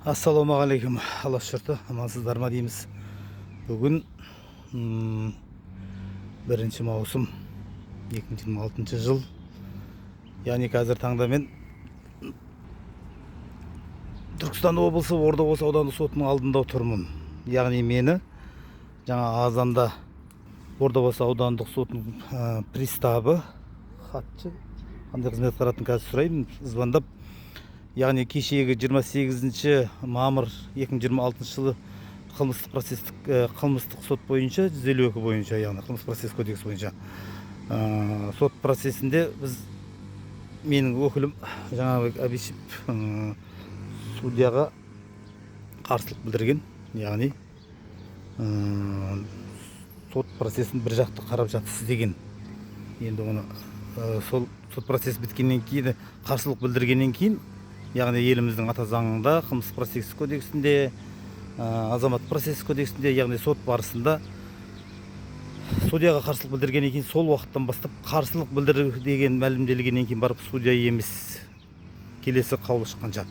Ассалаумағалейкум, алаш жұрты, амансыздар ма дейміз. Бүгін 1 маусым 2026 жыл. Яғни қазір таңда мен Түркістан облысы Ордабасы аудандық сотының алдында тұрмын. Яғни мені жаңа азанда Ордабасы аудандық сотының приставы, хатшы, қандай қызмет атқаратын қазір сұраймын, звондап. Яғни кешегі 28 мамыр 2026 жылы қылмыстық сот бойынша 152 бойынша, яғни қылмыстық процесс кодекс бойынша сот процесінде біз, менің өкілім жаңағы Абисіп судьяға қарсылық білдірген. Яғни сот процесін бір жақты қарап жатсыз деген. Енді оны сол сот процесс біткеннен кейін, қарсылық білдіргеннен кейін, яғни еліміздің ата заңында, қылмыстық процесс кодексінде, азаматтық процесс кодексінде, яғни сот барысында судьяға қарсылық білдіргеннен кейін, сол уақыттан бастап қарсылық білдіру деген мәлімделгеннен кейін барып судья емес келесі қаулы шыққанша,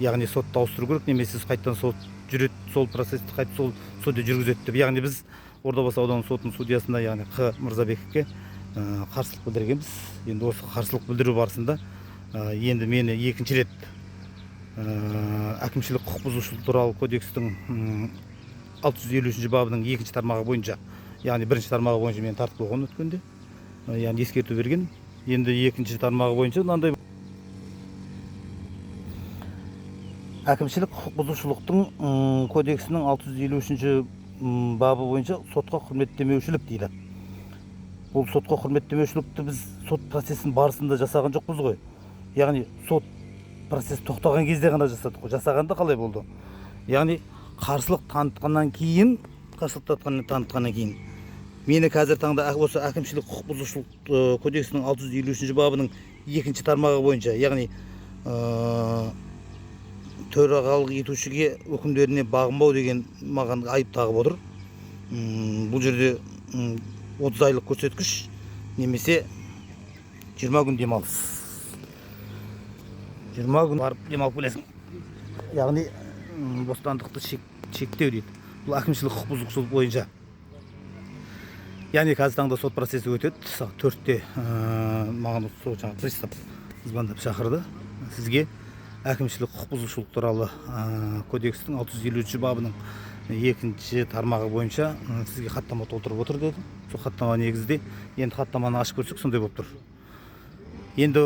яғни сотты ауыстыру керек, немесе қайтадан сот жүреді, сол процессті қайта сол судья жүргізеді деп. Яғни біз Ордабасы аудандық сотының судьясына, яғни Қ Мырзабековке қарсылық білдіргенбіз. Енді осы қарсылық білдіру барысында енді мені екінші рет әкімшілік құқық бұзушылық туралы кодекстің 653 бабының екінші тармағы бойынша, яғни бірінші тармағы бойынша мені тартып қойған өткенде, яғни ескерту берген. Енді екінші тармағы бойынша мынандай: әкімшілік құқық бұзушылықтың кодексінің 653 бабы бойынша сотқа құрметтемеушілік дейді. Бұл сотқа құрметтемеушілікті біз сот процесінің барысында жасаған жоқпыз ғой. Яғни сот процесс тоқтаған кезде ғана жасадық қой. Жасағанда қалай болды? Яғни қарсылық танытқаннан кейін, мені қазір таңда осы әкімшілік құқық бұзушылық кодексінің 653 бабының екінші тармағы бойынша, яғни төрағалық етушіге өкімдеріне бағынбау деген маған айып тағып отыр. Бұл жерде 30 айлық көрсеткіш немесе 20 күн демалыс. 20 күн барып демалып келесің. Яғни бостандықты шектеу дейді. Бұл әкімшілік құқық бұзушылық бойынша. Яғни қазір таңда сот процесі өтеді. Сағат 4-те маған сол жаңа пристав звондап шақырды. Сізге әкімшілік құқық бұзушылық туралы кодекстің 653 бабының екінші тармағы бойынша сізге хаттама толтырып отыр деді. Сол хаттама негізде енді хаттаманы ашып көрсек сондай болып тұр. Енді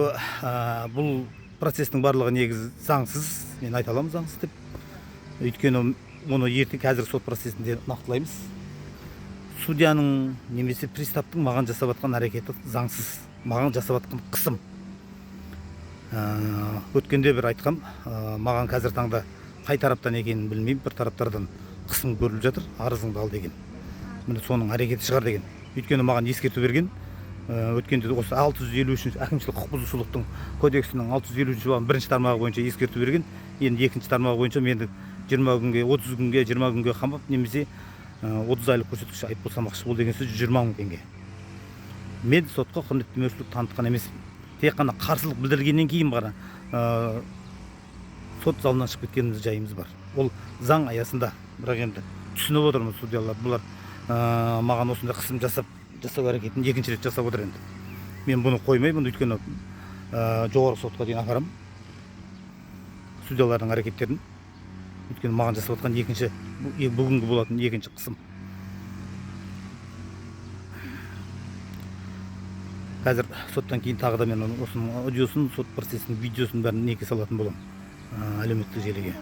бұл процестің барлығы негізі заңсыз, мен айта аламын заңсыз деп. Өйткені оны ертең қазір сот процесінде нақтылаймыз. Судьяның немесе приставтың маған жасап жатқан әрекеті заңсыз, маған жасап жатқан қысым. Өткенде бір айтқам, маған қазір таңда қай тараптан екенін білмеймін, бір тараптардан қысым көріліп жатыр, арызыңды ал деген. Міне соның әрекеті шығар деген. Өйткені маған ескерту берген. Өткенде осы 653 әкімшілік құқық бұзушылықтың кодексінің 653 бабының бірінші тармағы бойынша ескерту берген. Енді екінші тармағы бойынша менді 20 күнге, 30 күнге, 20 күнге қамап, немесе 30 айлық көрсеткіш айыппұл салмақшы. Бұл деген сөз 20 мың теңге. Мен сотқа құрметтемеушілік танытқан емес. Тек қана қарсылық білдіргеннен кейін ғана сот залынан шығып кеткеніміз жайымыз бар. Ол заң аясында. Бірақ енді түсініп отырмын, судьялар бұлар маған осындай қысым жасау әрекетін екінші рет жасап отыр енді. Мен бұны қоймаймын, өйткені жоғарғы сотқа дейін апарамын судьялардың әрекеттерін. Өйткені маған жасап отқан бүгінгі болатын екінші қысым. Қазір соттан кейін тағы да мен осының аудиосын, сот процесінің видеосын бәрін неге салатын боламын әлеуметтік желіге.